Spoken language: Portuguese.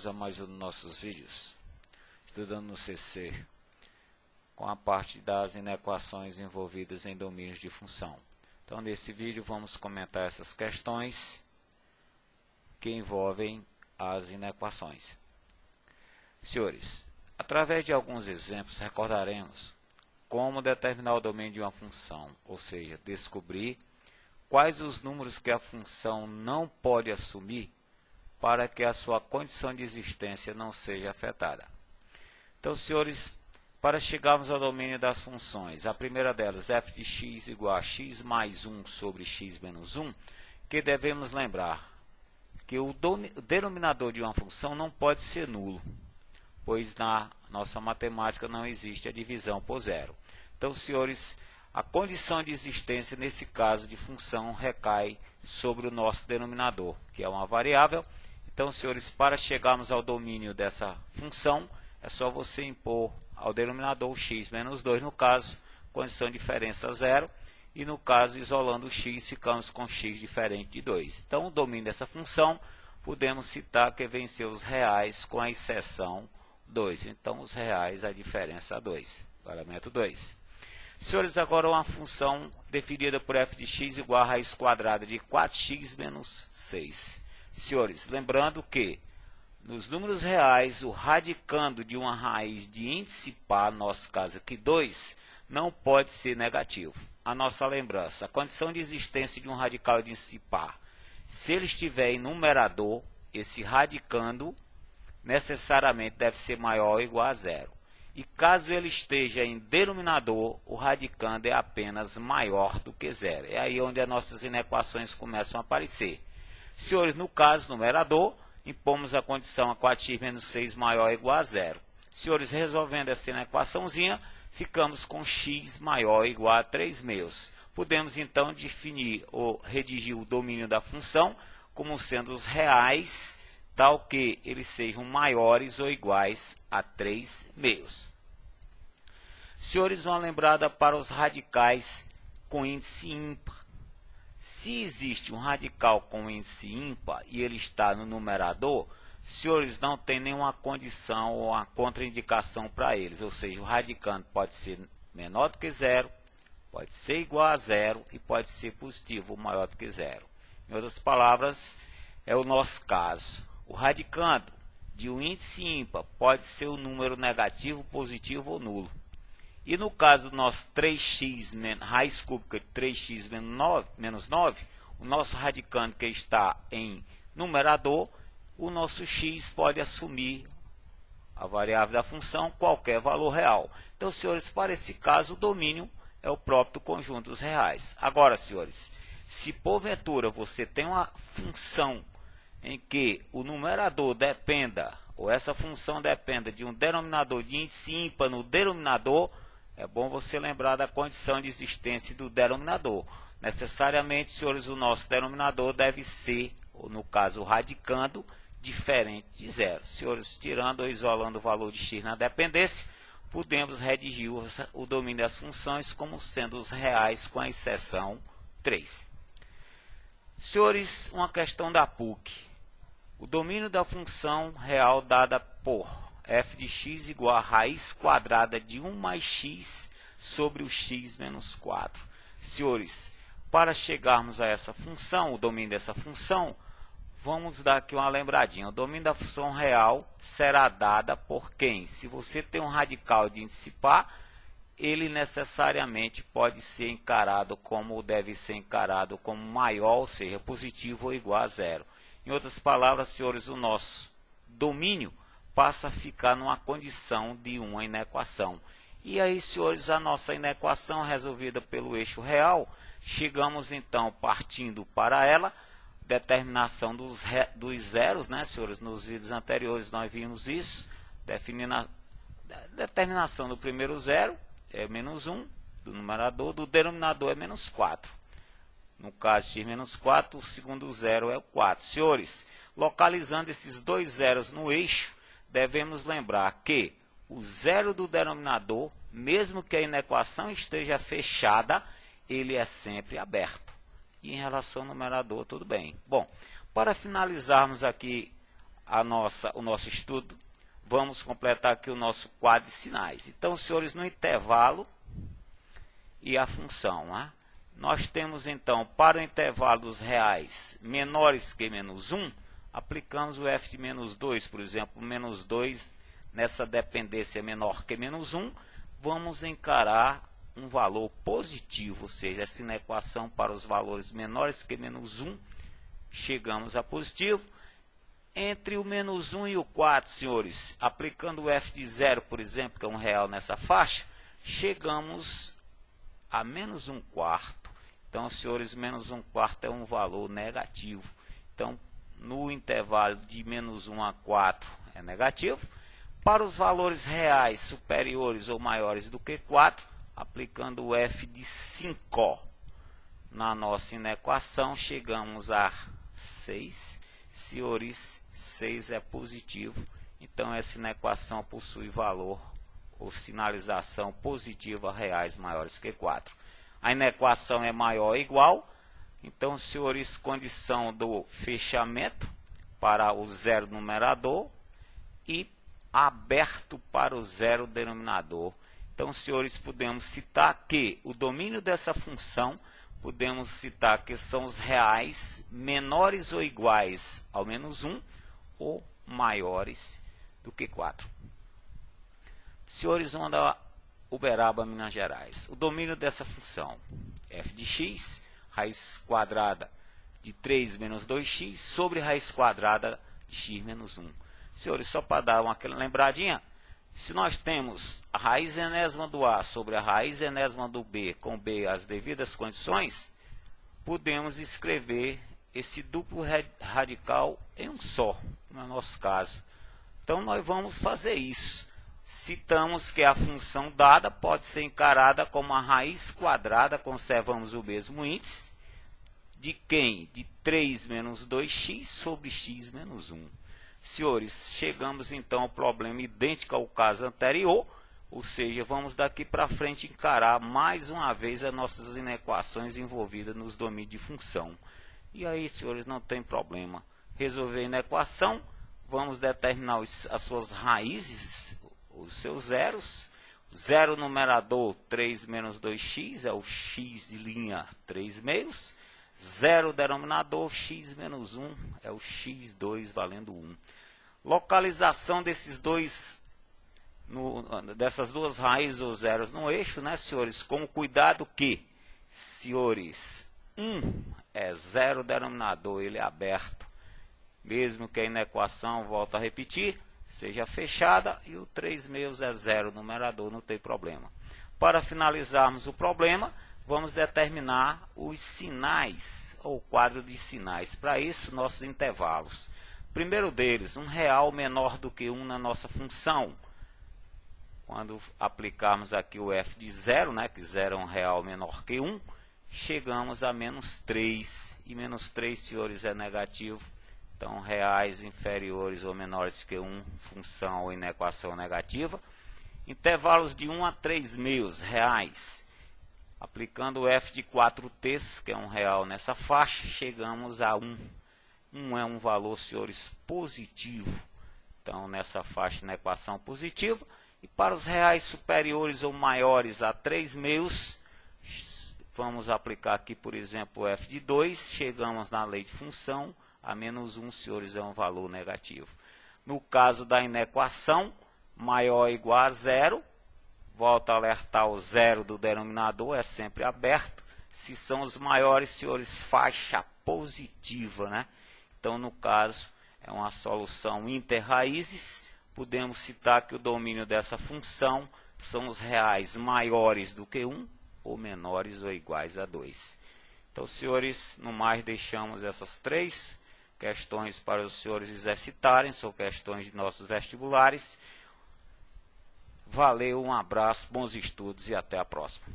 bem-vindos a mais um dos nossos vídeos, estudando no CC, com a parte das inequações envolvidas em domínios de função. Então, nesse vídeo, vamos comentar essas questões que envolvem as inequações. Senhores, através de alguns exemplos, recordaremos como determinar o domínio de uma função, ou seja, descobrir quais os números que a função não pode assumir para que a sua condição de existência não seja afetada. Então, senhores, para chegarmos ao domínio das funções, a primeira delas, f de x igual a x mais 1 sobre x menos 1, que devemos lembrar que o denominador de uma função não pode ser nulo, pois na nossa matemática não existe a divisão por zero. Então, senhores, a condição de existência, nesse caso de função, recai sobre o nosso denominador, que é uma variável. Então, senhores, para chegarmos ao domínio dessa função, é só você impor ao denominador x menos 2, no caso, condição de diferença zero, e no caso, isolando o x, ficamos com x diferente de 2. Então, o domínio dessa função, podemos citar que vem ser os reais com a exceção 2. Então, os reais, a diferença 2, elemento 2. Senhores, agora uma função definida por f de x igual a raiz quadrada de 4x menos 6. Senhores, lembrando que nos números reais, o radicando de uma raiz de índice par, no nosso caso aqui 2, não pode ser negativo. A nossa lembrança, a condição de existência de um radical de índice par, se ele estiver em numerador, esse radicando necessariamente deve ser maior ou igual a zero. E caso ele esteja em denominador, o radicando é apenas maior do que zero. É aí onde as nossas inequações começam a aparecer. Senhores, no caso numerador, impomos a condição a 4x menos 6 maior ou igual a zero. Senhores, resolvendo essa inequaçãozinha, ficamos com x maior ou igual a 3 meios. Podemos então definir ou redigir o domínio da função como sendo os reais, tal que eles sejam maiores ou iguais a 3 meios. Senhores, uma lembrada para os radicais com índice ímpar. Se existe um radical com índice ímpar e ele está no numerador, senhores, não tem nenhuma condição ou uma contraindicação para eles. Ou seja, o radicando pode ser menor do que zero, pode ser igual a zero e pode ser positivo ou maior do que zero. Em outras palavras, é o nosso caso. O radicando de um índice ímpar pode ser um número negativo, positivo ou nulo. E no caso do nosso 3x, raiz cúbica de 3x menos 9, o nosso radicando que está em numerador, o nosso x pode assumir a variável da função qualquer valor real. Então, senhores, para esse caso, o domínio é o próprio conjunto dos reais. Agora, senhores, se porventura você tem uma função em que o numerador dependa, ou essa função dependa de um denominador de índice ímpar no denominador, é bom você lembrar da condição de existência do denominador. Necessariamente, senhores, o nosso denominador deve ser, ou no caso, o radicando, diferente de zero. Senhores, tirando ou isolando o valor de x na dependência, podemos redigir o domínio das funções como sendo os reais com a exceção 3. Senhores, uma questão da PUC. O domínio da função real dada por f de x igual a raiz quadrada de 1 mais x sobre o x menos 4. Senhores, para chegarmos a essa função, o domínio dessa função, vamos dar aqui uma lembradinha. O domínio da função real será dada por quem? Se você tem um radical de índice par, ele necessariamente pode ser encarado como, deve ser encarado como maior, ou seja, positivo ou igual a zero. Em outras palavras, senhores, o nosso domínio passa a ficar numa condição de uma inequação. E aí, senhores, a nossa inequação resolvida pelo eixo real, chegamos então partindo para ela, determinação dos zeros, né, senhores? Nos vídeos anteriores nós vimos isso, definindo a determinação do primeiro zero, é menos 1, do numerador, do denominador é menos 4. No caso, x menos 4, o segundo zero é o 4. Senhores, localizando esses dois zeros no eixo, devemos lembrar que o zero do denominador, mesmo que a inequação esteja fechada, ele é sempre aberto. E em relação ao numerador, tudo bem. Bom, para finalizarmos aqui o nosso estudo, vamos completar aqui o nosso quadro de sinais. Então, senhores, no intervalo e a função, né? Nós temos, então, para o intervalo dos reais menores que menos 1, aplicamos o f de menos 2, por exemplo, menos 2 nessa dependência menor que menos 1, vamos encarar um valor positivo, ou seja, essa inequação para os valores menores que menos 1, chegamos a positivo. Entre o menos 1 e o 4, senhores, aplicando o f de 0, por exemplo, que é um real nessa faixa, chegamos a menos 1/4. Então, senhores, menos 1/4 é um valor negativo. Então, no intervalo de menos 1 a 4 é negativo. Para os valores reais superiores ou maiores do que 4, aplicando o f de 5 na nossa inequação, chegamos a 6. Senhores, 6 é positivo. Então, essa inequação possui valor ou sinalização positiva reais maiores que 4. A inequação é maior ou igual. Então, senhores, condição do fechamento para o zero numerador e aberto para o zero denominador. Então, senhores, podemos citar que o domínio dessa função, podemos citar que são os reais menores ou iguais ao menos 1 ou maiores do que 4. Senhores, onda Uberaba, Minas Gerais. O domínio dessa função, f de x, raiz quadrada de 3 menos 2x, sobre raiz quadrada de x menos 1. Senhores, só para dar uma lembradinha, se nós temos a raiz enésima do A sobre a raiz enésima do B, com B as devidas condições, podemos escrever esse duplo radical em um só, no nosso caso. Então, nós vamos fazer isso. Citamos que a função dada pode ser encarada como a raiz quadrada, conservamos o mesmo índice, de quem? De 3 menos 2x sobre x menos 1. Senhores, chegamos então ao problema idêntico ao caso anterior, ou seja, vamos daqui para frente encarar mais uma vez as nossas inequações envolvidas nos domínios de função. E aí, senhores, não tem problema. Resolver a inequação, vamos determinar as suas raízes, os seus zeros. Zero numerador, 3 menos 2x, é o x de linha 3 meios. Zero denominador, x menos 1, é o x2 valendo 1. Localização desses dois, dessas duas raízes ou zeros no eixo, né, senhores? Com cuidado que, senhores, 1 é zero denominador, ele é aberto. Mesmo que a inequação, volto a repetir, seja fechada, e o 3 meios é zero numerador, não tem problema. Para finalizarmos o problema, vamos determinar os sinais, ou quadro de sinais. Para isso, nossos intervalos. Primeiro deles, um real menor do que 1 na nossa função. Quando aplicarmos aqui o f de 0, né, que 0 é um real menor que 1, chegamos a menos 3. E menos 3, senhores, é negativo. Então, reais inferiores ou menores que 1, função ou inequação negativa. Intervalos de 1 a 3 meios reais. Aplicando o f de 4 terços, que é um real nessa faixa, chegamos a 1. 1 é um valor, senhores, positivo. Então, nessa faixa, na equação positiva. E para os reais superiores ou maiores a 3 meios, vamos aplicar aqui, por exemplo, o f de 2. Chegamos na lei de função. A menos 1, senhores, é um valor negativo. No caso da inequação, maior ou igual a 0, volto a alertar o zero do denominador, é sempre aberto. Se são os maiores, senhores, faixa positiva, né? Então, no caso, é uma solução interraízes. Podemos citar que o domínio dessa função são os reais maiores do que 1 ou menores ou iguais a 2. Então, senhores, no mais deixamos essas 3 questões para os senhores exercitarem, são questões de nossos vestibulares. Valeu, um abraço, bons estudos e até a próxima.